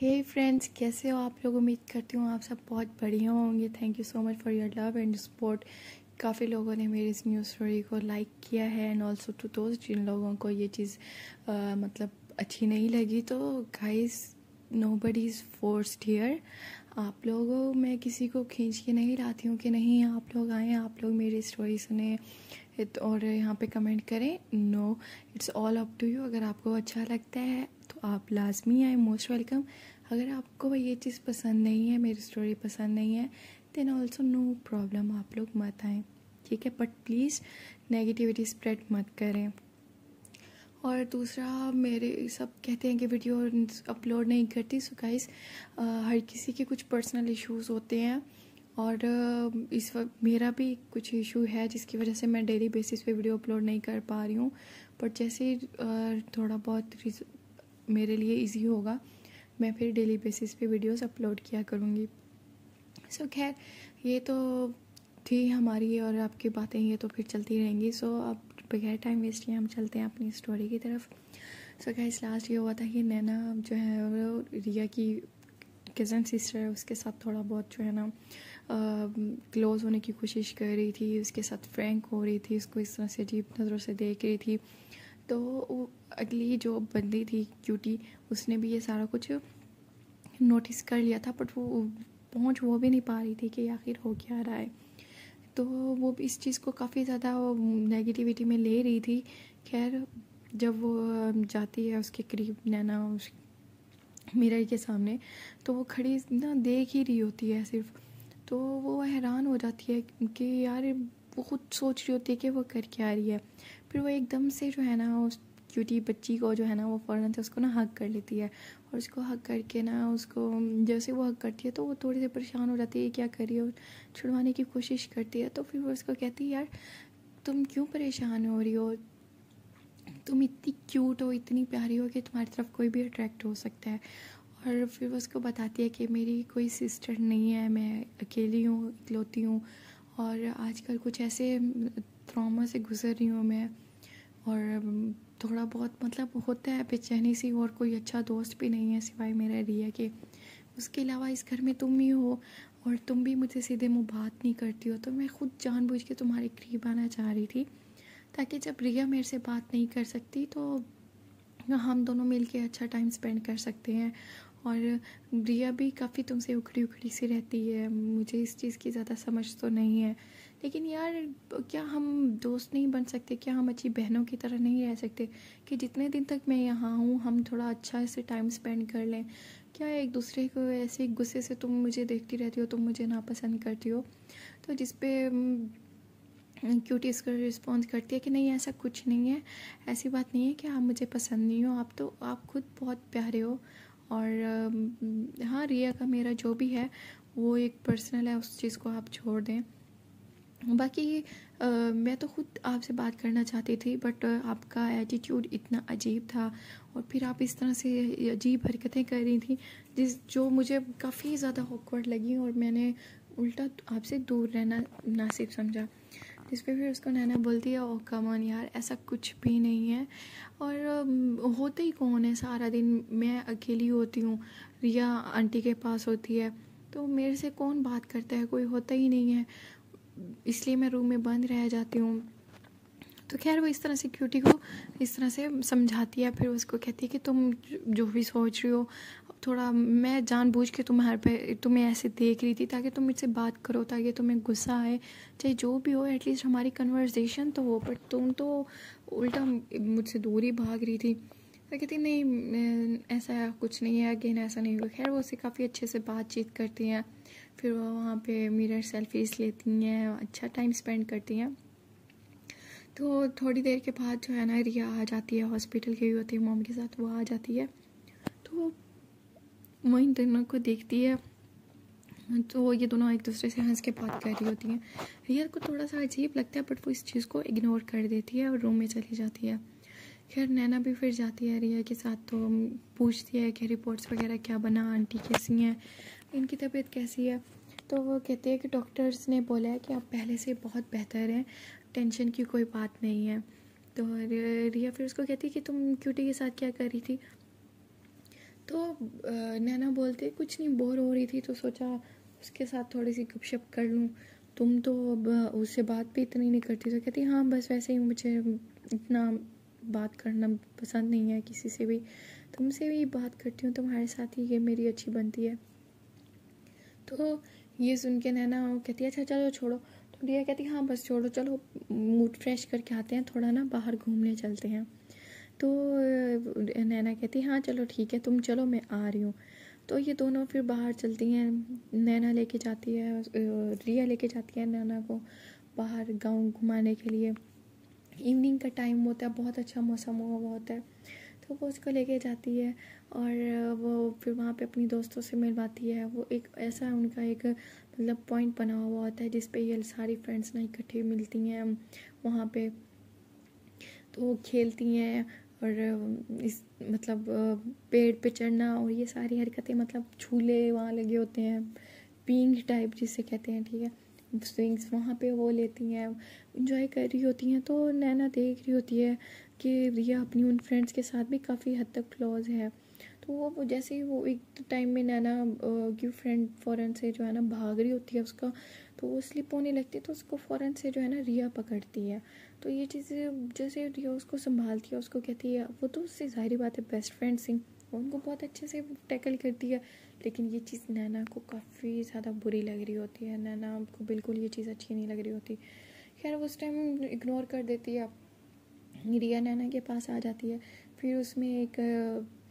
हे friends, कैसे हो आप लोग। उम्मीद करती हूँ आप सब बहुत बढ़िया होंगे। Thank you so much for your love and support. काफ़ी लोगों ने मेरी इस न्यूज़ स्टोरी को लाइक किया है एंड ऑल्सो टू दोस्त जिन लोगों को ये चीज़ मतलब अच्छी नहीं लगी। तो guys, nobody is forced here. आप लोगों, मैं किसी को खींच के नहीं लाती हूँ कि नहीं आप लोग आएँ, आप लोग मेरी स्टोरी सुने और यहाँ पे कमेंट करें। No, it's all up to you. अगर आपको अच्छा लगता है तो आप लाजमी आए, मोस्ट वेलकम। अगर आपको ये चीज़ पसंद नहीं है, मेरी स्टोरी पसंद नहीं है, देन ऑल्सो नो प्रॉब्लम, आप लोग मत आएँ, ठीक है। बट प्लीज़ नेगेटिविटी स्प्रेड मत करें। और दूसरा, मेरे सब कहते हैं कि वीडियो अपलोड नहीं करती। सो गाइस, हर किसी के कुछ पर्सनल इश्यूज़ होते हैं और इस वक्त मेरा भी कुछ इशू है जिसकी वजह से मैं डेली बेसिस पे वीडियो अपलोड नहीं कर पा रही हूँ। बट जैसे ही थोड़ा बहुत मेरे लिए इजी होगा, मैं फिर डेली बेसिस पे वीडियोस अपलोड किया करूँगी। सो खैर, ये तो थी हमारी और आपकी बातें, ये तो फिर चलती रहेंगी। सो अब बगैर टाइम वेस्ट किए हम चलते हैं अपनी स्टोरी की तरफ। सो गाइस, लास्ट ये हुआ था कि नैना जो है वो रिया की कज़न सिस्टर है, उसके साथ थोड़ा बहुत जो है ना क्लोज़ होने की कोशिश कर रही थी, उसके साथ फ्रैंक हो रही थी, उसको इस तरह से अजीब नज़रों से देख रही थी। तो वो अगली जो बंदी थी क्यूटी, उसने भी ये सारा कुछ नोटिस कर लिया था, बट वो पहुंच वो भी नहीं पा रही थी कि आखिर हो क्या रहा है। तो वो इस चीज़ को काफ़ी ज़्यादा नेगेटिविटी में ले रही थी। खैर, जब वो जाती है उसके करीब नैना उस मिरर के सामने, तो वो खड़ी ना देख ही रही होती है सिर्फ। तो वो हैरान हो जाती है कि यार, वो खुद सोच रही होती है कि वो कर क्या रही है। फिर वो एकदम से जो है ना उस क्यूटी बच्ची को जो है ना वो फ़ौरन से उसको ना हग कर लेती है और उसको हग करके ना उसको जैसे वो हग करती है तो वो थोड़ी सी परेशान हो जाती है, क्या कर रही है, और छुड़वाने की कोशिश करती है। तो फिर वो उसको कहती है, यार तुम क्यों परेशान हो रही हो, तुम इतनी क्यूट हो, इतनी प्यारी हो कि तुम्हारी तरफ कोई भी अट्रैक्ट हो सकता है। और फिर वो उसको बताती है कि मेरी कोई सिस्टर नहीं है, मैं अकेली हूँ, इकलौती हूँ, और आजकल कुछ ऐसे ट्रॉमा से गुजर रही हूँ मैं, और थोड़ा बहुत मतलब होता है बेचैनी सी, और कोई अच्छा दोस्त भी नहीं है सिवाय मेरा रिया के। उसके अलावा इस घर में तुम ही हो और तुम भी मुझसे सीधे मुँह बात नहीं करती हो। तो मैं खुद जानबूझ के तुम्हारे करीब आना चाह रही थी, ताकि जब रिया मेरे से बात नहीं कर सकती तो हम दोनों मिलके अच्छा टाइम स्पेंड कर सकते हैं। और रिया भी काफ़ी तुमसे उखड़ी उखड़ी सी रहती है, मुझे इस चीज़ की ज़्यादा समझ तो नहीं है, लेकिन यार क्या हम दोस्त नहीं बन सकते, क्या हम अच्छी बहनों की तरह नहीं रह सकते कि जितने दिन तक मैं यहाँ हूँ हम थोड़ा अच्छा से टाइम स्पेंड कर लें। क्या एक दूसरे को ऐसे गुस्से से तुम मुझे देखती रहती हो, तुम मुझे नापसंद करती हो। तो जिस पे क्यूटी इसका रिस्पॉन्स करती है कि नहीं, ऐसा कुछ नहीं है, ऐसी बात नहीं है कि आप मुझे पसंद नहीं हो, आप खुद बहुत प्यारे हो। और हाँ, रिया का मेरा जो भी है वो एक पर्सनल है, उस चीज़ को आप छोड़ दें। बाकी मैं तो खुद आपसे बात करना चाहती थी, बट आपका एटीट्यूड इतना अजीब था और फिर आप इस तरह से अजीब हरकतें कर रही थी जो मुझे काफ़ी ज़्यादा ऑकवर्ड लगी, और मैंने उल्टा आपसे दूर रहना मुनासिब समझा। जिस पे फिर उसको नैना बोलती है, ओ कम ऑन यार, ऐसा कुछ भी नहीं है। और होते ही कौन है सारा दिन, मैं अकेली होती हूँ, रिया आंटी के पास होती है, तो मेरे से कौन बात करता है, कोई होता ही नहीं है, इसलिए मैं रूम में बंद रह जाती हूँ। तो खैर, वो इस तरह से क्यूटी को इस तरह से समझाती है। फिर उसको कहती है कि तुम जो भी सोच रही हो, थोड़ा मैं जानबूझ के तुम्हें ऐसे देख रही थी ताकि तुम मुझसे बात करो, ताकि तुम्हें गुस्सा आए, चाहे जो भी हो, एटलीस्ट हमारी कन्वर्सेशन तो हो, बट तुम तो उल्टा मुझसे दूर ही भाग रही थी। तो कहती नहीं, ऐसा कुछ नहीं है, अगेन ऐसा नहीं हुआ। खैर, वो उससे काफ़ी अच्छे से बातचीत करती हैं, फिर वो वहाँ पे मिरर सेल्फीज लेती हैं, अच्छा टाइम स्पेंड करती हैं। तो थोड़ी देर के बाद जो है ना, रिया आ जाती है, हॉस्पिटल गई होती है मॉम के साथ, वो आ जाती है। तो वो इन दोनों को देखती है, तो ये दोनों एक दूसरे से हंस के बात कर रही होती हैं। रिया को थोड़ा सा अजीब लगता है, बट वो इस चीज़ को इग्नोर कर देती है और रूम में चली जाती है। खैर, नैना भी फिर जाती है रिया के साथ, तो पूछती है कि रिपोर्ट्स वगैरह क्या बना, आंटी कैसी हैं, इनकी तबीयत कैसी है। तो वो कहते हैं कि डॉक्टर्स ने बोला है कि आप पहले से बहुत बेहतर हैं, टेंशन की कोई बात नहीं है। तो रिया फिर उसको कहती है कि तुम क्यूटी के साथ क्या कर रही थी। तो नैना बोलते कुछ नहीं, बोर हो रही थी तो सोचा उसके साथ थोड़ी सी गपशप कर लूँ, तुम तो अब उससे बात भी इतनी नहीं करती। तो कहती हाँ बस वैसे ही, मुझे इतना बात करना पसंद नहीं है किसी से भी, तुमसे भी बात करती हूँ, तुम्हारे साथ ही ये मेरी अच्छी बनती है। तो ये सुन के नैना कहती है अच्छा चलो छोड़ो। तो रिया कहती हाँ बस छोड़ो, चलो मूड फ्रेश करके आते हैं, थोड़ा ना बाहर घूमने चलते हैं। तो नैना कहती हाँ चलो ठीक है, तुम चलो मैं आ रही हूँ। तो ये दोनों फिर बाहर चलती हैं, नैना लेके जाती है, रिया लेके जाती है नैना को बाहर गाँव घुमाने के लिए। इवनिंग का टाइम होता है, बहुत अच्छा मौसम हुआ होता है, तो वो उसको लेके जाती है और वो फिर वहाँ पे अपनी दोस्तों से मिलवाती है। वो एक ऐसा उनका एक मतलब पॉइंट बना हुआ होता है जिस पे ये सारी फ्रेंड्स ना इकट्ठी मिलती हैं वहाँ पे, तो वो खेलती हैं और इस मतलब पेड़ पे चढ़ना और ये सारी हरकतें, मतलब झूले वहाँ लगे होते हैं, पिंग टाइप जिसे कहते हैं, ठीक है, स्विंग्स वहाँ पे वो लेती हैं, इंजॉय कर रही होती हैं। तो नैना देख रही होती है कि रिया अपनी उन फ्रेंड्स के साथ भी काफ़ी हद तक क्लोज है। तो वो जैसे ही वो एक टाइम में नैना की फ्रेंड फ़ौरन से जो है ना भाग रही होती है उसका, तो वो स्लिप होने लगती है, तो उसको फ़ौरन से जो है ना रिया पकड़ती है। तो ये चीज़ें जैसे रिया उसको संभालती है, उसको कहती है, वो तो उससे ज़ाहिर बात है बेस्ट फ्रेंड थी, उनको बहुत अच्छे से टैकल करती है। लेकिन ये चीज़ नैना को काफ़ी ज़्यादा बुरी लग रही होती है, नैना को बिल्कुल ये चीज़ अच्छी नहीं लग रही होती। खैर वो उस टाइम इग्नोर कर देती है, रिया नैना के पास आ जाती है। फिर उसमें एक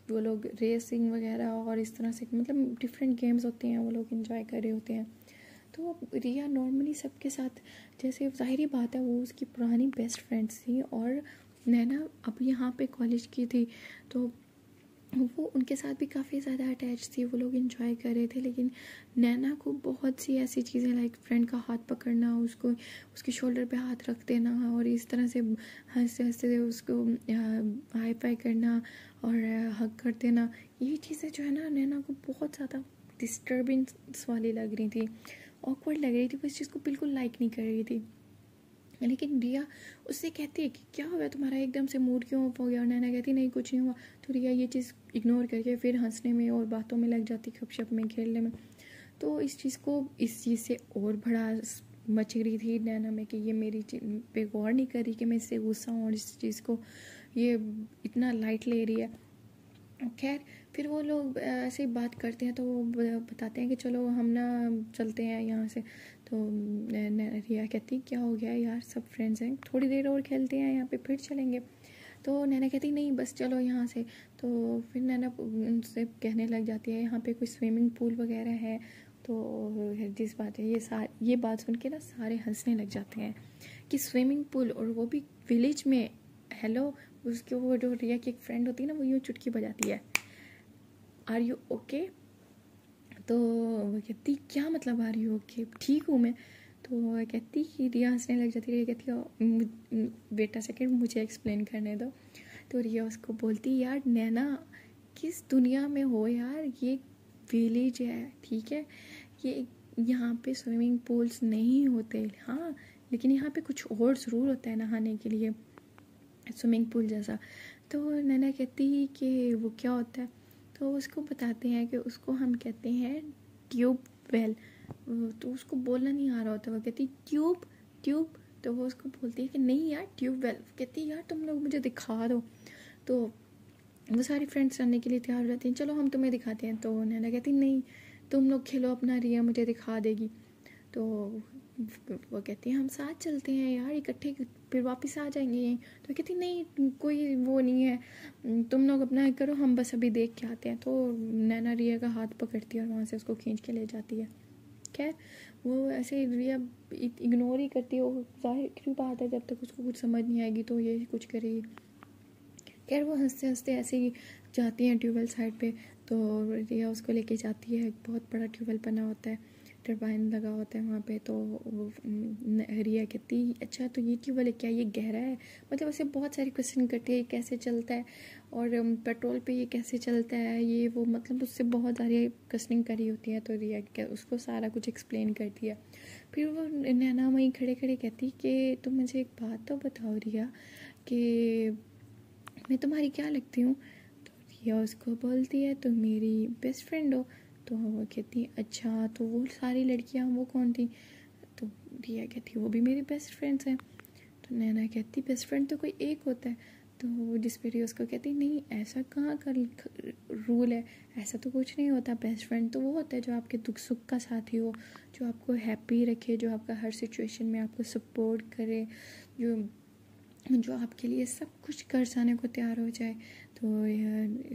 वो लोग रेसिंग वगैरह और इस तरह से मतलब डिफरेंट गेम्स होते हैं, वो लोग इंजॉय कर रहे होते हैं। तो रिया नॉर्मली सबके साथ, जैसे ज़ाहिरी बात है वो उसकी पुरानी बेस्ट फ्रेंड्स थी और नैना अब यहाँ पे कॉलेज की थी, तो वो उनके साथ भी काफ़ी ज़्यादा अटैच थी, वो लोग इन्जॉय कर रहे थे। लेकिन नैना को बहुत सी ऐसी चीज़ें लाइक फ्रेंड का हाथ पकड़ना, उसको उसके शोल्डर पे हाथ रख देना और इस तरह से हंसते हंसते उसको हाई फाई करना और हग कर देना, ये चीज़ें जो है ना नैना को बहुत ज़्यादा डिस्टर्बेंस वाली लग रही थी, ऑकवर्ड लग रही थी, वो इस चीज़ को बिल्कुल लाइक नहीं कर रही थी। लेकिन रिया उससे कहती है कि क्या हुआ तुम्हारा, एकदम से मूड क्यों ऑफ हो गया, और नैना कहती नहीं कुछ नहीं हुआ। तो रिया ये चीज़ इग्नोर करके फिर हंसने में और बातों में लग जाती, गपशप में, खेलने में। तो इस चीज़ से और बड़ा मच रही थी नैना में कि ये मेरी पे गौर नहीं कर रही कि मैं इससे गुस्सा हूँ और इस चीज़ को ये इतना लाइट ले रही है। खैर फिर वो लोग ऐसे ही बात करते हैं, तो वो बताते हैं कि चलो हम ना चलते हैं यहाँ से। तो रिया कहती क्या हो गया यार, सब फ्रेंड्स हैं, थोड़ी देर और खेलते हैं यहाँ पे फिर चलेंगे। तो नैना कहती नहीं बस चलो यहाँ से। तो फिर नैना उनसे कहने लग जाती है यहाँ पे कोई स्विमिंग पूल वगैरह है। तो जिस बात है ये बात सुन के ना सारे हंसने लग जाते हैं कि स्विमिंग पूल, और वो भी विलेज में। हेलो, उसके वो जो रिया की एक फ्रेंड होती है ना, वो यूँ चुटकी बजाती है, आर यू ओके। तो वो कहती क्या मतलब आर यू ओके, ठीक हूँ मैं। तो वो कहती कि रिया हंसने लग जाती, रिया कहती बेटा सेकंड मुझे एक्सप्लेन करने दो। तो रिया उसको बोलती यार नैना किस दुनिया में हो यार, ये विलेज है, ठीक है, ये यहाँ पे स्विमिंग पूल्स नहीं होते, हाँ लेकिन यहाँ पे कुछ और ज़रूर होता है नहाने के लिए, स्विमिंग पूल जैसा। तो नैना कहती कि वो क्या होता है। तो उसको बताते हैं कि उसको हम कहते हैं ट्यूब वेल। तो उसको बोलना नहीं आ रहा होता, वो कहती ट्यूब ट्यूब। तो वो उसको बोलती है कि नहीं यार ट्यूब वेल, कहती यार तुम लोग मुझे दिखा दो। तो वो सारी फ्रेंड्स करने के लिए तैयार हो जाती हैं, चलो हम तुम्हें दिखाते हैं। तो नैना कहती नहीं तुम लोग खेलो अपना, रिया मुझे दिखा देगी। तो वो कहती है हम साथ चलते हैं यार इकट्ठे, फिर वापस आ जाएंगे। तो कहती नहीं कोई वो नहीं है, तुम लोग अपना करो, हम बस अभी देख के आते हैं। तो नैना रिया का हाथ पकड़ती है और वहाँ से उसको खींच के ले जाती है। खैर वो ऐसे रिया इग्नोर ही करती है, वो जाहिर बात है जब तक उसको कुछ समझ नहीं आएगी तो ये कुछ करेगी। खैर वो हंसते हंसते ऐसे ही जाती हैं ट्यूबवेल साइड पे। तो रिया उसको लेके जाती है, एक बहुत बड़ा ट्यूबवेल बना होता है, टरबाइन लगा होता है वहाँ पे। तो रिया कहती अच्छा तो ये ट्यूबवेल क्या ये गहरा है, मतलब ऐसे बहुत सारे क्वेश्चन करती है, ये कैसे चलता है और पेट्रोल पे ये कैसे चलता है, ये वो मतलब उससे बहुत सारी क्वेश्चनिंग करी होती है। तो रिया उसको सारा कुछ एक्सप्लेन करती है। फिर वो नैना वहीं खड़े खड़े कहती कि तुम मुझे एक बात तो बताओ रिया कि मैं तुम्हारी क्या लगती हूँ। तो रिया उसको बोलती है तुम मेरी बेस्ट फ्रेंड हो। तो वो कहती है अच्छा, तो वो सारी लड़कियां वो कौन थी? तो रिया कहती है वो भी मेरी बेस्ट फ्रेंड्स हैं। तो नैना कहती बेस्ट फ्रेंड तो कोई एक होता है। तो जिस पे रिया उसको कहती नहीं, ऐसा कहाँ का रूल है, ऐसा तो कुछ नहीं होता। बेस्ट फ्रेंड तो वो होता है जो आपके दुख सुख का साथी हो, जो आपको हैप्पी रखे, जो आपका हर सिचुएशन में आपको सपोर्ट करे, जो आपके लिए सब कुछ कर जाने को तैयार हो जाए। तो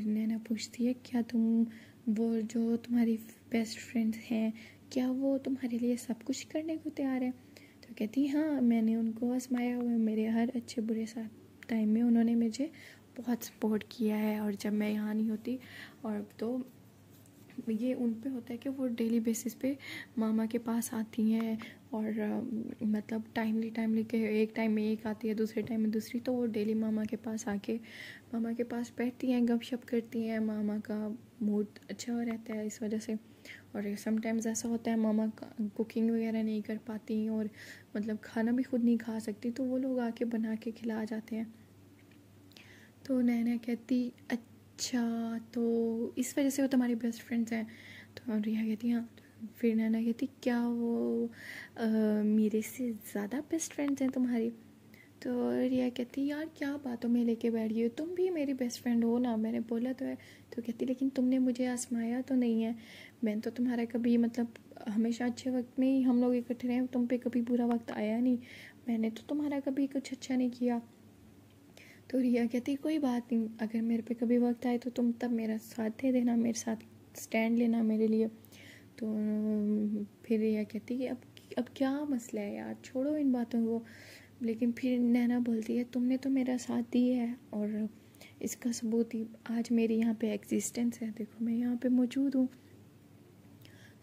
नैना पूछती है क्या तुम वो जो तुम्हारी बेस्ट फ्रेंड्स हैं, क्या वो तुम्हारे लिए सब कुछ करने को तैयार है? तो कहती हाँ, मैंने उनको आजमाया हुआ है, मेरे हर अच्छे बुरे साथ टाइम में उन्होंने मुझे बहुत सपोर्ट किया है। और जब मैं यहाँ नहीं होती, और तो ये उन पे होता है कि वो डेली बेसिस पे मामा के पास आती हैं, और मतलब टाइमली के एक टाइम में एक आती है, दूसरे टाइम में दूसरी, तो वो डेली मामा के पास आके मामा के पास बैठती हैं, गपशप करती हैं, मामा का मूड अच्छा हो रहता है इस वजह से। और समटाइम्स ऐसा होता है मामा कुकिंग वगैरह नहीं कर पाती और मतलब खाना भी खुद नहीं खा सकती, तो वो लोग आके बना के खिला जाते हैं। तो नैना कहती अच्छा, तो इस वजह से वो तुम्हारी बेस्ट फ्रेंड्स हैं? तो रिया कहती हाँ। फिर नैना कहती क्या वो मेरे से ज़्यादा बेस्ट फ्रेंड्स हैं तुम्हारी? तो रिया कहती यार क्या बातों में लेके बैठ गई हो, तुम भी मेरी बेस्ट फ्रेंड हो ना, मैंने बोला तो है। तो कहती लेकिन तुमने मुझे आजमाया तो नहीं है, मैंने तो तुम्हारा कभी मतलब हमेशा अच्छे वक्त में ही हम लोग इकट्ठे रहे, तुम पे कभी बुरा वक्त आया नहीं, मैंने तो तुम्हारा कभी कुछ अच्छा नहीं किया। तो रिया कहती कोई बात नहीं, अगर मेरे पे कभी वक्त आए तो तुम तब मेरा साथ दे देना, मेरे साथ स्टैंड लेना मेरे लिए। तो फिर रिया कहती कि अब क्या मसला है यार, छोड़ो इन बातों को। लेकिन फिर नैना बोलती है तुमने तो मेरा साथ दिया है, और इसका सबूत ही आज मेरी यहाँ पे एग्जिस्टेंस है, देखो मैं यहाँ पे मौजूद हूँ।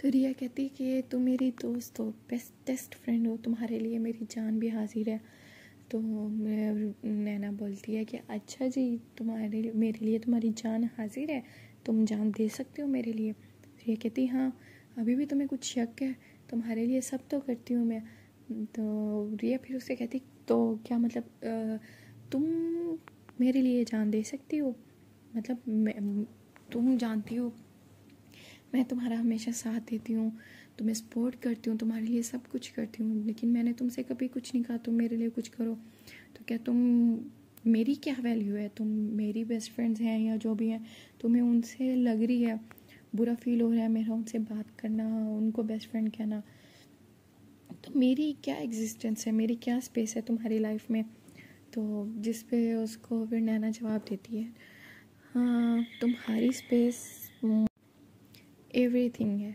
तो रिया कहती कि तुम मेरी दोस्त हो, बेस्टेस्ट फ्रेंड हो, तुम्हारे लिए मेरी जान भी हाजिर है। तो नैना बोलती है कि अच्छा जी, तुम्हारे मेरे लिए तुम्हारी जान हाजिर है, तुम जान दे सकते हो मेरे लिए? रिया कहती हाँ, अभी भी तुम्हें कुछ शक है, तुम्हारे लिए सब तो करती हूँ मैं। तो रिया फिर उससे कहती तो क्या मतलब तुम मेरे लिए जान दे सकती हो? मतलब तुम जानती हो मैं तुम्हारा हमेशा साथ देती हूँ, तुम्हें सपोर्ट करती हूँ, तुम्हारे लिए सब कुछ करती हूँ, लेकिन मैंने तुमसे कभी कुछ नहीं कहा तुम मेरे लिए कुछ करो। तो क्या तुम मेरी क्या वैल्यू है? तुम मेरी बेस्ट फ्रेंड्स हैं या जो भी हैं, तुम्हें उनसे लग रही है, बुरा फील हो रहा है मेरा उनसे बात करना, उनको बेस्ट फ्रेंड कहना, तो मेरी क्या एग्जिस्टेंस है, मेरी क्या स्पेस है तुम्हारी लाइफ में? तो जिस पे उसको फिर नैना जवाब देती है हाँ, तुम्हारी स्पेस एवरीथिंग है,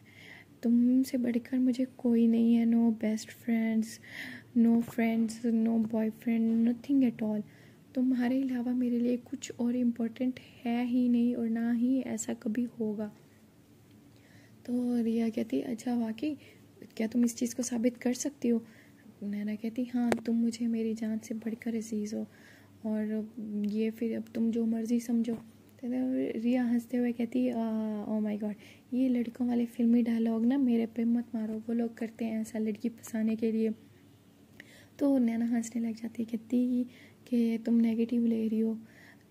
तुमसे बढ़कर मुझे कोई नहीं है, no best friends, no boyfriend, nothing at all. तुम्हारे अलावा मेरे लिए कुछ और इम्पोर्टेंट है ही नहीं, और ना ही ऐसा कभी होगा। तो रिया कहती अच्छा वाकई, क्या तुम इस चीज़ को साबित कर सकती हो? नैना कहती हाँ, तुम मुझे मेरी जान से बढ़कर अजीज़ हो, और ये फिर अब तुम जो मर्ज़ी समझो। तो रिया हंसते हुए कहती ओ माय गॉड, ये लड़कों वाले फिल्मी डायलॉग ना मेरे पे मत मारो, वो लोग करते हैं ऐसा लड़की फंसाने के लिए। तो नैना हंसने लग जाती है, कहती कि तुम नेगेटिव ले रही हो,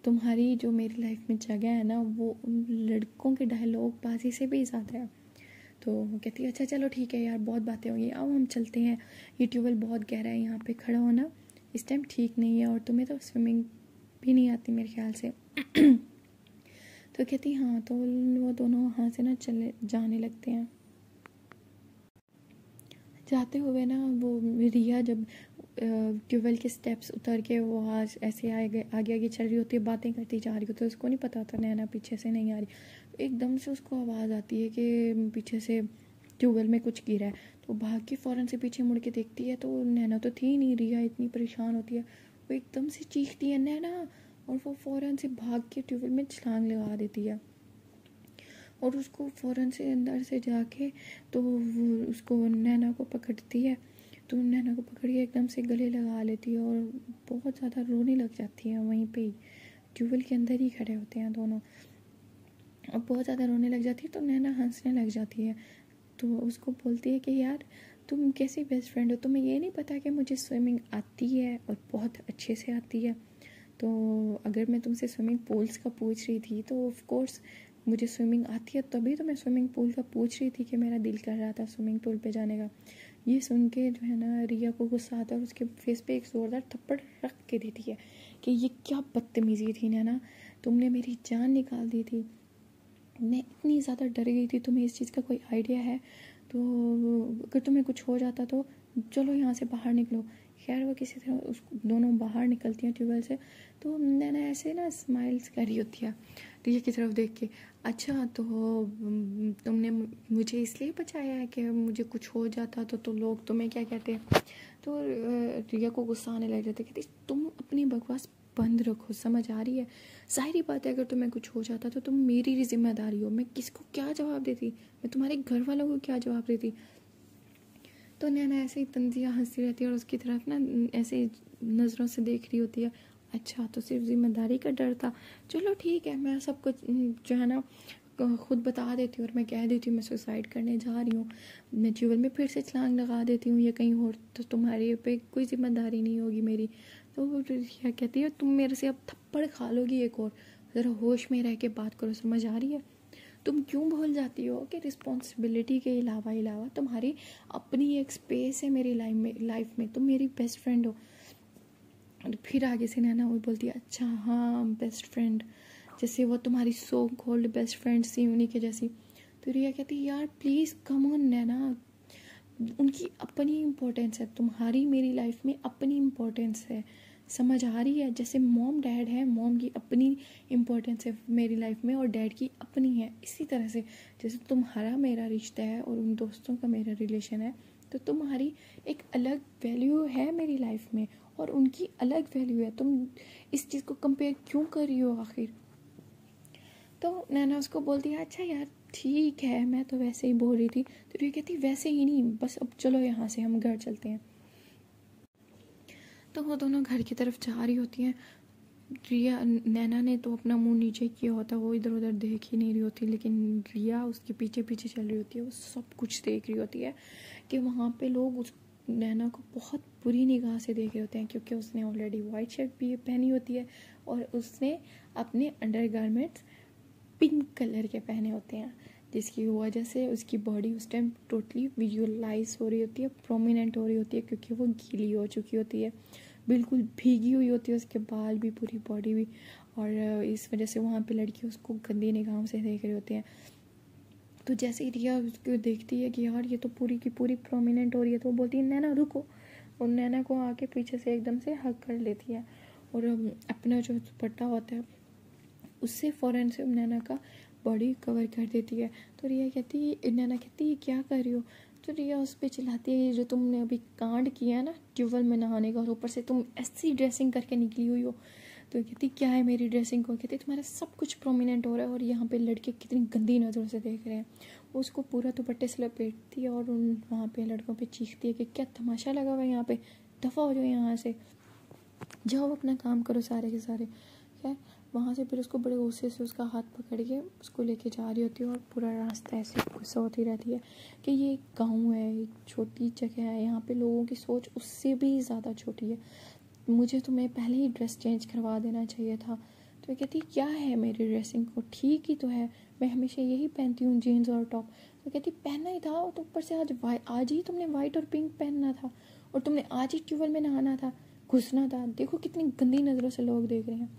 तुम्हारी जो मेरी लाइफ में जगह है ना वो उन लड़कों के डायलॉग बाजी से भी ज़्यादा है। तो वो कहती है अच्छा चलो ठीक है यार, बहुत बातें होंगी, आओ हम चलते हैं, ये ट्यूबवेल बहुत गहरा है, यहाँ पे खड़ा होना इस टाइम ठीक नहीं है, और तुम्हें तो स्विमिंग भी नहीं आती मेरे ख्याल से। तो कहती हाँ, तो वो दोनों वहाँ से ना चले जाने लगते हैं। जाते हुए ना वो रिया जब ट्यूबवेल के स्टेप्स उतर के वो आज ऐसे आगे आगे चल रही होती है, बातें करती जा रही होती है, उसको नहीं पता होता नैना पीछे से नहीं आ रही। एकदम से उसको आवाज़ आती है कि पीछे से ट्यूबवेल में कुछ गिरा है। तो भाग के फ़ौरन से पीछे मुड़ के देखती है, तो नैना तो थी नहीं। रिया इतनी परेशान होती है, वो एकदम से चीखती है नैना, और वो फ़ौरन से भाग के ट्यूबवेल में छलांग लगा देती है, और उसको फ़ौरन से अंदर से जाके तो वो उसको नैना को पकड़ती है। तो नैना को पकड़ के एकदम से गले लगा लेती है, और बहुत ज़्यादा रोने लग जाती है वहीं पे ही, ट्यूबवेल के अंदर ही खड़े होते हैं दोनों, और बहुत ज़्यादा रोने लग जाती है। तो नैना हंसने लग जाती है, तो उसको बोलती है कि यार तुम कैसी बेस्ट फ्रेंड हो, तुम्हें ये नहीं पता कि मुझे स्विमिंग आती है और बहुत अच्छे से आती है? तो अगर मैं तुमसे स्विमिंग पूल्स का पूछ रही थी तो ऑफ कोर्स मुझे स्विमिंग आती है, तभी तो मैं स्विमिंग पूल का पूछ रही थी कि मेरा दिल कर रहा था स्विमिंग पूल पे जाने का। ये सुन के जो है ना रिया को गुस्सा आता है और उसके फेस पे एक ज़ोरदार थप्पड़ रख के देती है कि ये क्या बदतमीज़ी थी ना, तुमने मेरी जान निकाल दी थी। मैं इतनी ज़्यादा डर गई थी, तुम्हें इस चीज़ का कोई आइडिया है? तो अगर तुम्हें कुछ हो जाता तो चलो यहाँ से बाहर निकलो। खैर वो किसी तरह उस दोनों बाहर निकलती हैं ट्यूबवेल से। तो नैना ऐसे ना स्माइल्स कर रही होती है रिया की तरफ देख के। अच्छा तो तुमने मुझे इसलिए बचाया है कि मुझे कुछ हो जाता तो लोग तुम्हें क्या कहते हैं? तो रिया को गुस्सा आने लग जाता है, कहती तुम अपनी बकवास बंद रखो, समझ आ रही है? ज़ाहिर बात है अगर तुम्हें कुछ हो जाता तो तुम मेरी जिम्मेदारी हो, मैं किसको क्या जवाब देती? मैं तुम्हारे घर वालों को क्या जवाब देती? तो नैना ऐसे ही तंजिया हंसती रहती है और उसकी तरफ ना ऐसे नज़रों से देख रही होती है। अच्छा तो सिर्फ जिम्मेदारी का डर था, चलो ठीक है, मैं सब कुछ जो है ना खुद बता देती हूँ और मैं कह देती हूँ मैं सुसाइड करने जा रही हूँ, मैं ट्यूबवेल में फिर से छलांग लगा देती हूँ या कहीं और, तो तुम्हारे पे कोई जिम्मेदारी नहीं होगी मेरी। तो क्या कहती है, तुम मेरे से अब थप्पड़ खा लोगी एक और, ज़रा होश में रह के बात करो, समझ आ रही है? तुम क्यों भूल जाती हो कि रिस्पॉन्सिबिलिटी के अलावा तुम्हारी अपनी एक स्पेस है मेरी लाइफ में, तुम मेरी बेस्ट फ्रेंड हो। और फिर आगे से नैना वो बोलती है अच्छा हाँ बेस्ट फ्रेंड, जैसे वो तुम्हारी सो कॉल्ड बेस्ट फ्रेंड सी उन्हीं के जैसी। तो रिया कहती है यार प्लीज़ कम ऑन नैना, उनकी अपनी इम्पोर्टेंस है, तुम्हारी मेरी लाइफ में अपनी इम्पोर्टेंस है, समझ आ रही है? जैसे मॉम डैड है, मॉम की अपनी इम्पोर्टेंस है मेरी लाइफ में और डैड की अपनी है, इसी तरह से जैसे तुम्हारा मेरा रिश्ता है और उन दोस्तों का मेरा रिलेशन है, तो तुम्हारी एक अलग वैल्यू है मेरी लाइफ में और उनकी अलग वैल्यू है। तुम इस चीज़ को कंपेयर क्यों कर रही हो आखिर? तो नैना उसको बोलती है अच्छा यार ठीक है, मैं तो वैसे ही बोल रही थी। तो ये कहती वैसे ही नहीं, बस अब चलो यहाँ से हम घर चलते हैं। तो वो दोनों घर की तरफ जा रही होती हैं। रिया नैना ने तो अपना मुंह नीचे किया होता, वो इधर उधर देख ही नहीं रही होती, लेकिन रिया उसके पीछे पीछे चल रही होती है, वो सब कुछ देख रही होती है कि वहाँ पे लोग उस नैना को बहुत बुरी निगाह से देख रहे होते हैं, क्योंकि उसने ऑलरेडी वाइट शर्ट भी पहनी होती है और उसने अपने अंडरगारमेंट्स पिंक कलर के पहने होते हैं, जिसकी वजह से उसकी बॉडी उस टाइम टोटली विजुअलाइज हो रही होती है, प्रोमिनेंट हो रही होती है, क्योंकि वो गीली हो चुकी होती है, बिल्कुल भीगी हुई होती है, उसके बाल भी पूरी बॉडी भी। और इस वजह से वहाँ पे लड़की उसको गंदी निगाहों से देख रहे होते हैं। तो जैसे ही रिया उसको देखती है कि यार ये तो पूरी की पूरी प्रोमिनेंट हो रही है, तो वो बोलती है नैना रुको, और नैना को आके पीछे से एकदम से हग कर लेती है और अपना जो दुपट्टा होता है उससे फ़ौरन से नैना का बॉडी कवर कर देती है। तो रिया कहती है, नैना कहती है क्या कर रही हो? तो रिया उस पर चिल्लाती है जो तुमने अभी कांड किया ना ट्यूबवेल में नहाने का, और ऊपर से तुम ऐसी ड्रेसिंग करके निकली हुई हो। तो कहती क्या है मेरी ड्रेसिंग को? कहती तुम्हारा सब कुछ प्रोमिनेंट हो रहा है और यहाँ पे लड़के कितनी गंदी नज़रों से देख रहे हैं। वो उसको पूरा दुपट्टे से लपेटती है और उन वहाँ पे लड़कों पे चीखती है कि क्या तमाशा लगा हुआ है यहाँ पे, दफ़ा हो जाओ यहाँ से, जाओ अपना काम करो सारे के सारे। क्या वहाँ से फिर उसको बड़े गुस्से से उसका हाथ पकड़ के उसको लेके जा रही होती है और पूरा रास्ता ऐसे गुस्सा होती रहती है कि ये एक गाँव है, एक छोटी जगह है, यहाँ पे लोगों की सोच उससे भी ज़्यादा छोटी है, मुझे तुम्हें पहले ही ड्रेस चेंज करवा देना चाहिए था। तो ये कहती क्या है मेरी ड्रेसिंग को, ठीक ही तो है, मैं हमेशा यही पहनती हूँ जीन्स और टॉप। तो कहती पहनना ही था, तो ऊपर से आज ही तुमने वाइट और पिंक पहनना था और तुमने आज ही ट्यूबवेल में नहाना था, घुसना था, देखो कितनी गंदी नज़रों से लोग देख रहे हैं।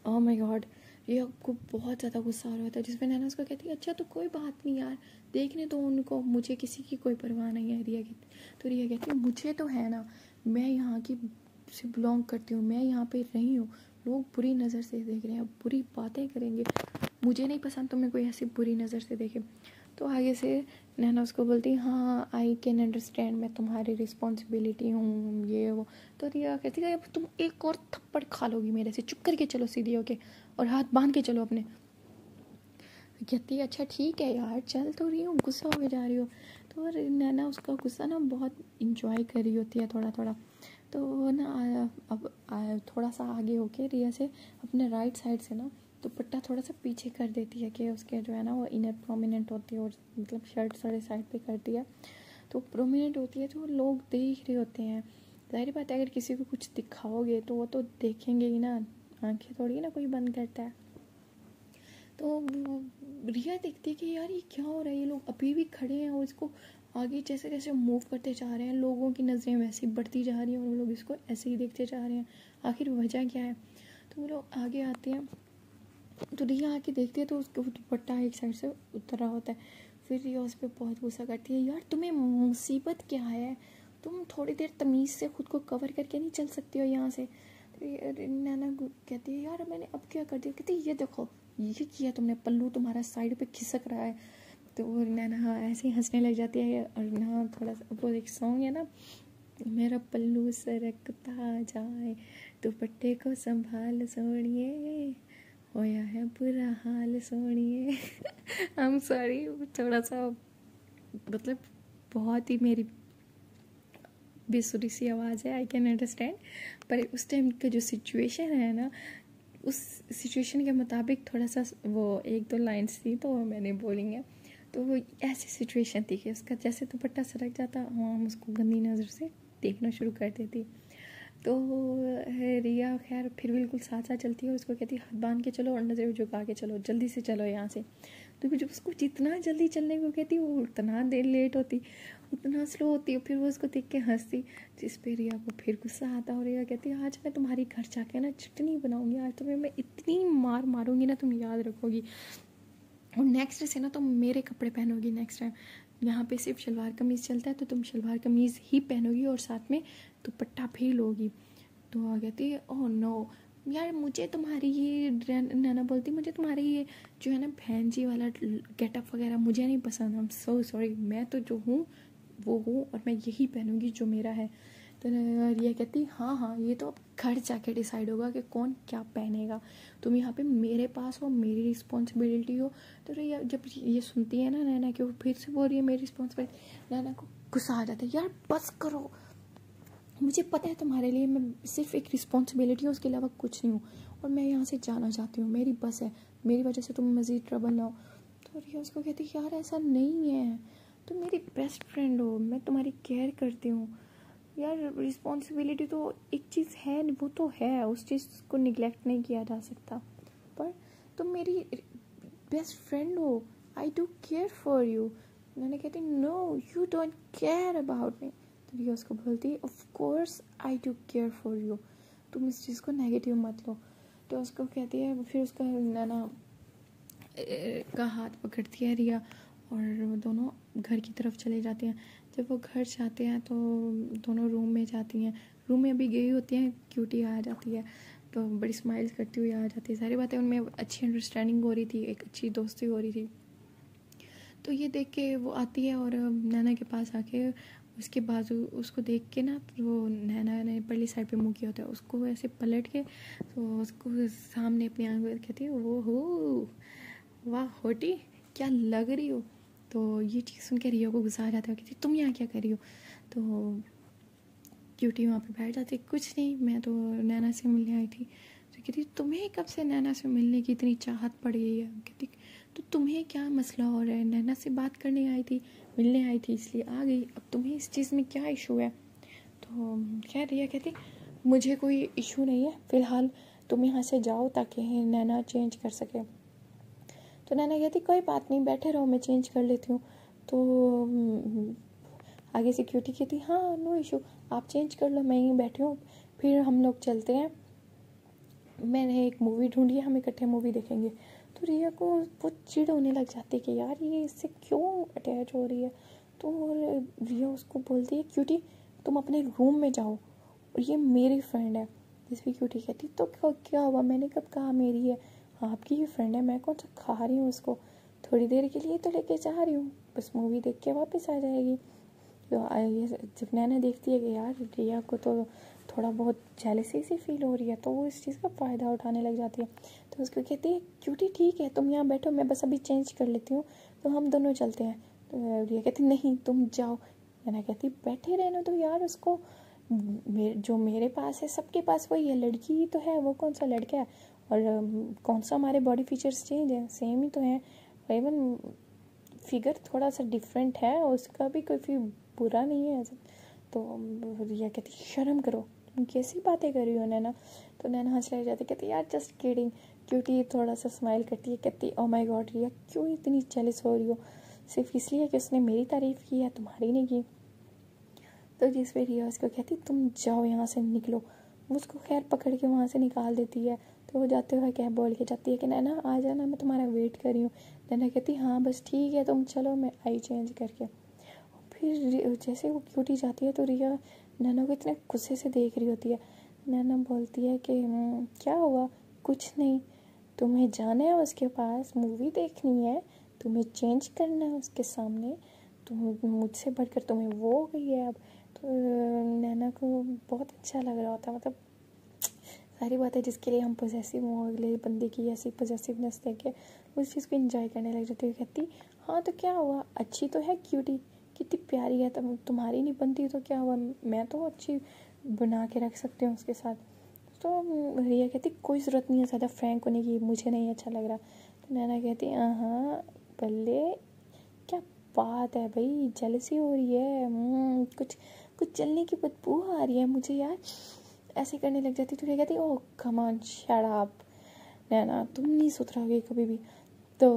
ओह माय गॉड, ये आपको बहुत ज़्यादा गुस्सा आ रहा था, जिसमें नैना उसको कहती है अच्छा तो कोई बात नहीं यार, देखने तो उनको, मुझे किसी की कोई परवाह नहीं है। रिया की तो रिया कहती है मुझे तो है ना, मैं यहाँ की से बिलोंग करती हूँ, मैं यहाँ पे रही हूँ, लोग बुरी नज़र से देख रहे हैं, बुरी बातें करेंगे, मुझे नहीं पसंद तुम्हें कोई ऐसी बुरी नज़र से देखे। तो आगे से नैना उसको बोलती हाँ आई कैन अंडरस्टैंड, मैं तुम्हारी रिस्पॉन्सिबिलिटी हूँ ये वो। तो रिया कहती है अब तुम एक और थप्पड़ खा लोगी मेरे से, चुप करके चलो सीधी होके और हाथ बांध के चलो अपने। कहती अच्छा ठीक है यार चल तो रही हूँ, गुस्सा हो के जा रही हो। तो नैना उसका गुस्सा ना बहुत इंजॉय कर रही होती है थोड़ा थोड़ा। तो ना अब थोड़ा सा आगे होके रिया से अपने राइट साइड से ना दुपट्टा थोड़ा सा पीछे कर देती है कि उसके जो है ना वो इनर प्रोमिनेंट होती है, और मतलब शर्ट साढ़े साइड पे करती है तो प्रोमिनेंट होती है, तो लोग देख रहे होते हैं ज़ाहिर बात है अगर किसी को कुछ दिखाओगे तो वो तो देखेंगे ही ना, आंखें थोड़ी ना कोई बंद करता है। तो रिया देखती है कि यार ये क्या हो रहा है, ये लोग अभी भी खड़े हैं और इसको आगे जैसे जैसे मूव करते जा रहे हैं, लोगों की नज़रें वैसे ही बढ़ती जा रही हैं और वो लोग इसको ऐसे ही देखते जा रहे हैं, आखिर वजह क्या है। तो वो लोग आगे आते हैं, तो रिया आके देखती है तो उसका दुपट्टा एक साइड से उतर रहा होता है। फिर रिया उस पर बहुत गुस्सा करती है, यार तुम्हें मुसीबत क्या है, तुम थोड़ी देर तमीज़ से खुद को कवर करके नहीं चल सकती हो यहाँ से। तो नैना कहती है यार मैंने अब क्या कर दिया, कहती है ये देखो ये किया तुमने, पल्लू तुम्हारा साइड पे खिसक रहा है। तो वो नैना हाँ ऐसे ही हंसने लग जाती है। और ना थोड़ा सा वो एक सॉन्ग है ना, मेरा पल्लू सरकता जाए दुपट्टे को संभाल सोनिए, होया है बुरा हाल सोनिए। आई एम सॉरी, थोड़ा सा मतलब बहुत ही मेरी बेसुरी सी आवाज़ है, आई कैन अंडरस्टैंड। पर उस टाइम का जो सिचुएशन है ना, उस सिचुएशन के मुताबिक थोड़ा सा वो एक दो लाइन्स थी तो मैंने बोलेंगे। तो वो ऐसी सिचुएशन थी कि उसका जैसे दुपट्टा सरक जाता हम उसको गंदी नज़र से देखना शुरू कर देती। तो रिया खैर फिर बिल्कुल साथ साथ चलती है और उसको कहती है हाथ बांध के चलो और नज़र झुका के चलो, जल्दी से चलो यहाँ से। तो जब उसको जितना जल्दी चलने को कहती वो उतना देर लेट होती, उतना स्लो होती है। फिर वो उसको देख के हंसती, जिस पे रिया को फिर गुस्सा आता और रिया कहती है आज मैं तुम्हारी घर जाके ना चटनी बनाऊंगी, आज तुम्हें मैं इतनी मार मारूंगी ना तुम याद रखोगी, और नेक्स्ट से ना तुम मेरे कपड़े पहनोगी नेक्स्ट टाइम। यहाँ पे सिर्फ शलवार कमीज़ चलता है तो तुम शलवार कमीज़ ही पहनोगी और साथ में दुपट्टा भी लोगी। तो वो कहती है ओह नो यार मुझे तुम्हारी ये नैना बोलती मुझे तुम्हारी ये जो है ना बहन जी वाला गेटअप वगैरह मुझे नहीं पसंद, आई एम सो सॉरी, मैं तो जो हूँ वो हूँ और मैं यही पहनूंगी जो मेरा है। तो रिया कहती हाँ हाँ ये तो अब घर जाके डिसाइड होगा कि कौन क्या पहनेगा, तुम यहाँ पे मेरे पास हो, मेरी रिस्पॉन्सिबिलिटी हो। तो रिया जब ये सुनती है ना नैना कि वो फिर से बोल रही है मेरी रिस्पॉन्सिबिलिटी, नैना को गुस्सा आ जाता है, यार बस करो, मुझे पता है तुम्हारे लिए मैं सिर्फ एक रिस्पॉन्सिबिलिटी हूँ, उसके अलावा कुछ नहीं हूँ, और मैं यहाँ से जाना चाहती हूँ, मेरी बस है, मेरी वजह से तुम मज़ीद ट्रबल ना हो। तो रिया उसको कहती है यार ऐसा नहीं है, तुम मेरी बेस्ट फ्रेंड हो, मैं तुम्हारी केयर करती हूँ यार, रिस्पॉन्सिबिलिटी तो एक चीज़ है, वो तो है, उस चीज़ को निगलेक्ट नहीं किया जा सकता, पर तुम मेरी बेस्ट फ्रेंड हो, I do care for you. मैंने कहती no you don't care about me. तो रिया उसको बोलती है of course I do care for you, तुम इस चीज़ को नेगेटिव मत लो। तो उसको कहती है, फिर उसका नैना का हाथ पकड़ती है रिया और वो दोनों घर की तरफ चले जाते हैं। जब वो घर जाते हैं तो दोनों रूम में जाती हैं, रूम में अभी गई होती हैं, क्यूटी आ जाती है तो बड़ी स्माइल्स करती हुई आ जाती है। सारी बातें उनमें अच्छी अंडरस्टैंडिंग हो रही थी, एक अच्छी दोस्ती हो रही थी। तो ये देख के वो आती है और नैना के पास आके उसके बाजू उसको देख के ना, तो वो नैना ने पहली साइड पे मुँह किया होता है, उसको ऐसे पलट के तो उसको सामने अपनी आंख में कहती है वो हो वाह होटी क्या लग रही हो। तो ये चीज़ सुन के रिया को गुस्सा आ जाता है, कहती तुम यहाँ क्या कर रही हो। तो क्यूटी वहाँ पे बैठ जाती, कुछ नहीं मैं तो नैना से मिलने आई थी। तो कहती तुम्हें कब से नैना से मिलने की इतनी चाहत पड़ गई है। कहती तो तुम्हें क्या मसला हो रहा है, नैना से बात करने आई थी, मिलने आई थी इसलिए आ गई, अब तुम्हें इस चीज़ में क्या इशू है। तो खैर रिया कहती मुझे कोई इशू नहीं है, फ़िलहाल तुम यहाँ से जाओ ताकि नैना चेंज कर सके। तो नैना कहती कोई बात नहीं बैठे रहो, मैं चेंज कर लेती हूँ। तो आगे से क्यूटी कहती हाँ नो इशू, आप चेंज कर लो, मैं यहीं बैठी हूँ, फिर हम लोग चलते हैं, मैंने एक मूवी ढूंढी है, हम इकट्ठे मूवी देखेंगे। तो रिया को वो चिढ़ होने लग जाती है कि यार ये इससे क्यों अटैच हो रही है। तो रिया उसको बोलती है क्यूटी तुम अपने रूम में जाओ और ये मेरी फ्रेंड है। जिस भी क्यूटी कहती तो क्या हुआ, मैंने कब कहा मेरी है, आपकी ही फ्रेंड है, मैं कौन सा खा रही हूँ उसको, थोड़ी देर के लिए तो लेके जा रही हूँ, बस मूवी देख के वापस आ जाएगी। तो जब नैना देखती है कि यार रिया को तो थोड़ा बहुत जेलसी सी फील हो रही है, तो वो इस चीज़ का फ़ायदा उठाने लग जाती है। तो उसको कहती है क्यूटी ठीक है तुम यहाँ बैठो, मैं बस अभी चेंज कर लेती हूँ, तो हम दोनों चलते हैं। तो रिया कहती नहीं तुम जाओ। नैना कहती बैठे रहने तो यार, उसको जो मेरे पास है सबके पास वही है, लड़की ही तो है, वो कौन सा लड़का है, और कौन सा हमारे बॉडी फीचर्स चेंज है, सेम ही तो है, इवन फिगर थोड़ा सा डिफरेंट है, उसका भी कोई बुरा नहीं है ऐसा। तो रिया कहती शर्म करो, तुम कैसी बातें कर रही हो नैना। तो नैना हंसने लग जाती, कहती यार जस्ट किडिंग। क्यूटी थोड़ा सा स्माइल करती है, कहती ओ माय गॉड रिया क्यों इतनी जेलस हो रही हो, सिर्फ इसलिए कि उसने मेरी तारीफ़ की है तुम्हारी नहीं की। तो जिस पे रिया उसको कहती तुम जाओ यहाँ से निकलो, वो उसको खैर पकड़ के वहाँ से निकाल देती है। तो वो जाते हुए क्या बोल के जाती है कि नैना आ जाना, मैं तुम्हारा वेट कर रही हूँ। नैना कहती हाँ बस ठीक है तुम चलो, मैं आई चेंज करके। फिर जैसे वो क्यूटी जाती है तो रिया नैना को इतने गुस्से से देख रही होती है। नैना बोलती है कि क्या हुआ, कुछ नहीं, तुम्हें जाना है उसके पास, मूवी देखनी है, तुम्हें चेंज करना है उसके सामने, तुम मुझसे बढ़कर तुम्हें वो हो गई है अब। तो नैना को बहुत अच्छा लग रहा होता, मतलब सारी बातें जिसके लिए हम पॉसेसिव हों, अगले बंदे की ऐसी पॉसेसिवनेस देख के उस चीज़ को एंजॉय करने लग जाती है। कहती हाँ तो क्या हुआ, अच्छी तो है क्यूटी, कितनी प्यारी है, तुम्हारी नहीं बनती तो क्या हुआ, मैं तो अच्छी बना के रख सकती हूँ उसके साथ। तो रिया कहती कोई ज़रूरत नहीं है ज़्यादा फ्रैंक होने की, मुझे नहीं अच्छा लग रहा। तो नैना कहती हाँ बल्ले क्या बात है भाई, जेलसी हो रही है, कुछ कुछ जलने की बदबू आ रही है मुझे यार, ऐसे करने लग जाती। तो क्या कहती ओह कम ऑन शट अप नैना, तुम नहीं सुधरोगे कभी भी। तो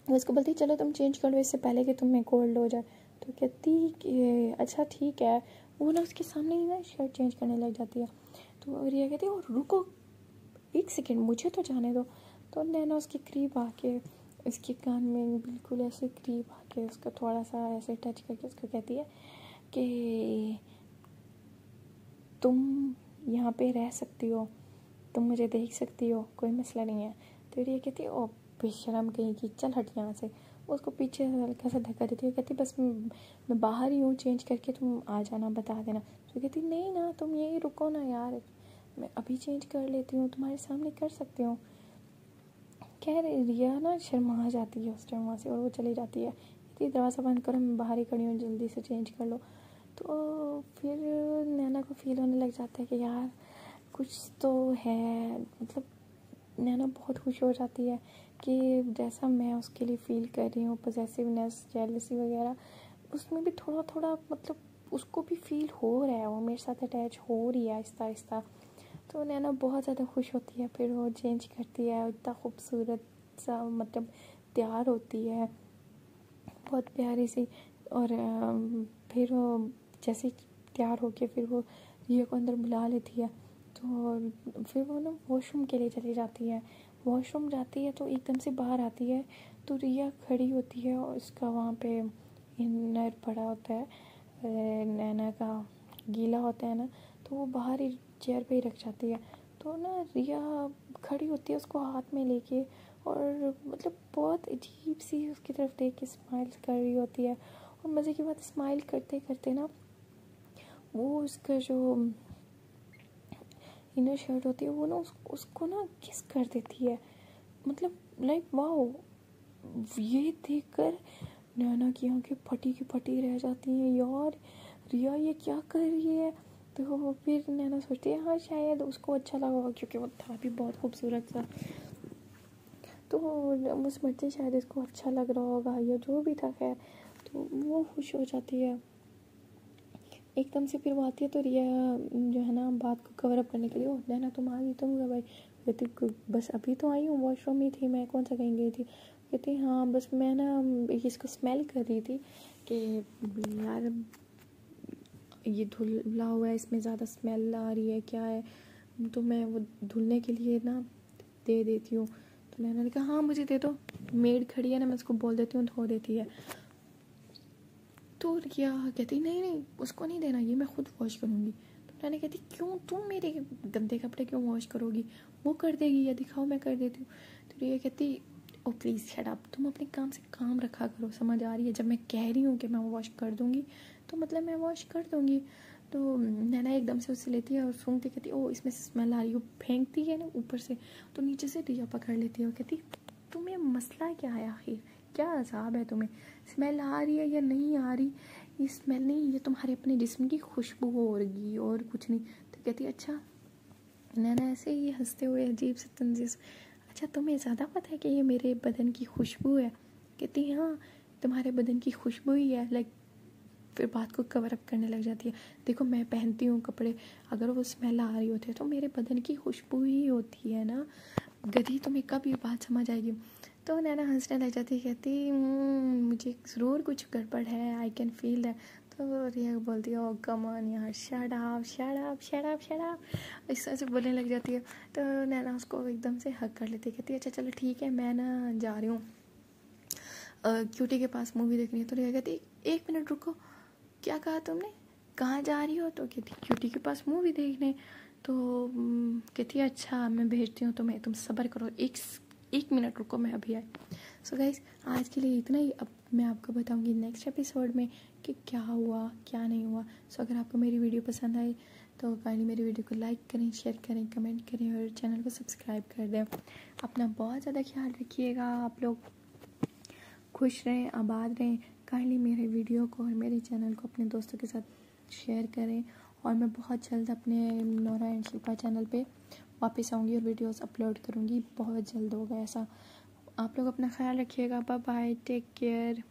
वो उसको बोलती चलो तुम चेंज कर लो इससे पहले कि तुम्हें कोल्ड हो जाए। तो कहती कि अच्छा ठीक है, वो ना उसके सामने ही ना शर्ट चेंज करने लग जाती है। तो रिया कहती है और रुको एक सेकेंड मुझे तो जाने दो। तो नैना उसके करीब आके उसके कान में बिल्कुल ऐसे करीब आके उसका थोड़ा सा ऐसे टच करके उसको कहती है कि तुम यहाँ पे रह सकती हो, तुम मुझे देख सकती हो, कोई मसला नहीं है। तो रिया कहती है ओ बेशरम कहीं की, चल हट यहाँ से। वो उसको पीछे हल्का सा धक्का देती है, कहती बस मैं बाहर ही हूँ, चेंज करके तुम आ जाना, बता देना। तो कहती नहीं ना तुम यही रुको ना यार, मैं अभी चेंज कर लेती हूँ, तुम्हारे सामने कर सकती हूँ। खैर रिया ना शर्मा जाती है उस टाइम वहाँ से और वो चली जाती है, कहती दरवाज़ा बंद करो, मैं बाहर ही खड़ी हूँ, जल्दी से चेंज कर लो। तो फिर नैना को फील होने लग जाता है कि यार कुछ तो है, मतलब नैना बहुत खुश हो जाती है कि जैसा मैं उसके लिए फ़ील कर रही हूँ पॉसेसिवनेस जेलसी वगैरह, उसमें भी थोड़ा थोड़ा मतलब उसको भी फील हो रहा है, वो मेरे साथ अटैच हो रही है आहिस्ता आहिस्ता। तो नैना बहुत ज़्यादा खुश होती है, फिर वो चेंज करती है, इतना खूबसूरत सा मतलब तैयार होती है बहुत प्यारी सी। और फिर वो जैसे तैयार होके फिर वो रिया को अंदर बुला लेती है। तो फिर वो ना वॉशरूम के लिए चली जाती है, वॉशरूम जाती है तो एकदम से बाहर आती है तो रिया खड़ी होती है और उसका वहाँ पे इनर पड़ा होता है, नैना का गीला होता है ना, तो वो बाहर ही चेयर पे ही रख जाती है। तो ना रिया खड़ी होती है उसको हाथ में लेके और मतलब बहुत अजीब सी उसकी तरफ देख के स्माइल कर रही होती है। और मज़े की बात स्माइल करते करते ना वो उसका जो इनर शर्ट होती है वो ना उसको ना किस कर देती है, मतलब लाइक वाओ। ये देखकर नैना की आंखें फटी की फटी रह जाती हैं, यार रिया ये क्या कर रही है। तो फिर नैना सोचती है हाँ शायद उसको अच्छा लगा होगा क्योंकि वो था भी बहुत खूबसूरत सा, तो उस मर्जी शायद इसको अच्छा लग रहा होगा या जो भी था, खैर तो वो खुश हो जाती है। एकदम से फिर वो आती है तो रिया जो है ना बात को कवर अप करने के लिए ओह नैना तुम आ गई, तुम कब आई। कहती बस अभी तो आई हूँ, वॉशरूम ही थी मैं, कौन सा कहीं गई थी। कहती हाँ बस मैं ना इसको स्मेल कर रही थी कि यार ये धुला हुआ है, इसमें ज़्यादा स्मेल आ रही है क्या है, तो मैं वो धुलने के लिए ना दे देती हूँ। तो नैना ने कहा हाँ मुझे दे दो, मेड खड़ी है ना, मैं उसको बोल देती हूँ धो देती है। तो रिया कहती नहीं नहीं उसको नहीं देना, ये मैं खुद वॉश करूँगी। तो नैना कहती क्यों, तुम मेरे गंदे कपड़े क्यों वॉश करोगी, वो कर देगी, या दिखाओ मैं कर देती हूँ। तो रिया कहती ओ प्लीज़ शट अप, तुम अपने काम से काम रखा करो, समझ आ रही है, जब मैं कह रही हूँ कि मैं वॉश कर दूँगी तो मतलब मैं वॉश कर दूँगी। तो नैना एकदम से उससे लेती है और सूंघती, कहती ओ इसमें से स्मेल आ रही है, वो फेंकती है ना ऊपर से, तो नीचे से रिया पकड़ लेती है और कहती तुम्हें मसला क्या है आखिर, क्या अजाब है तुम्हें, स्मेल आ रही है या नहीं आ रही, ये स्मेल नहीं, ये तुम्हारे अपने जिस्म की खुशबू होगी और कुछ नहीं। तो कहती अच्छा। नैना ऐसे ही हंसते हुए अजीब से तंजीज़, अच्छा तुम्हें ज़्यादा पता है कि ये मेरे बदन की खुशबू है। कहती हाँ तुम्हारे बदन की खुशबू ही है, लाइक फिर बात को कवर अप करने लग जाती है। देखो मैं पहनती हूँ कपड़े, अगर वो स्मेल आ रही होती है तो मेरे बदन की खुशबू ही होती है ना, गधी तुम्हें कब ये बात समझ आएगी। तो नैना हंसने लग जाती है, कहती मुझे ज़रूर कुछ गड़बड़ है, आई कैन फील दैट। तो रिया बोलती है ओ कम ऑन यार, shut up shut up shut up shut up, इस तरह से बोलने लग जाती है। तो नैना उसको एकदम से हक कर लेती है, कहती है अच्छा चलो ठीक है, मैं ना जा रही हूँ क्यूटी के पास मूवी देखनी है। तो रिया कहती 1 मिनट रुको, क्या कहा तुमने, कहाँ जा रही हो। तो कहती क्यूटी के पास मूवी देखने। तो कहती है अच्छा मैं भेजती हूँ तुम्हें, तुम सब्र करो, एक मिनट रुको, मैं अभी आई। सो गाइस आज के लिए इतना ही। अब मैं आपको बताऊंगी नेक्स्ट एपिसोड में कि क्या हुआ क्या नहीं हुआ। सो अगर आपको मेरी वीडियो पसंद आई तो काइंडली मेरी वीडियो को लाइक करें, शेयर करें, कमेंट करें और चैनल को सब्सक्राइब कर दें। अपना बहुत ज़्यादा ख्याल रखिएगा, आप लोग खुश रहें, आबाद रहें। काइंडली मेरे वीडियो को और मेरे चैनल को अपने दोस्तों के साथ शेयर करें। और मैं बहुत जल्द अपने नोरा एंड शिल्पा चैनल पे वापस आऊँगी और वीडियोस अपलोड करूँगी, बहुत जल्द होगा ऐसा। आप लोग अपना ख्याल रखिएगा, बाय बाय, टेक केयर।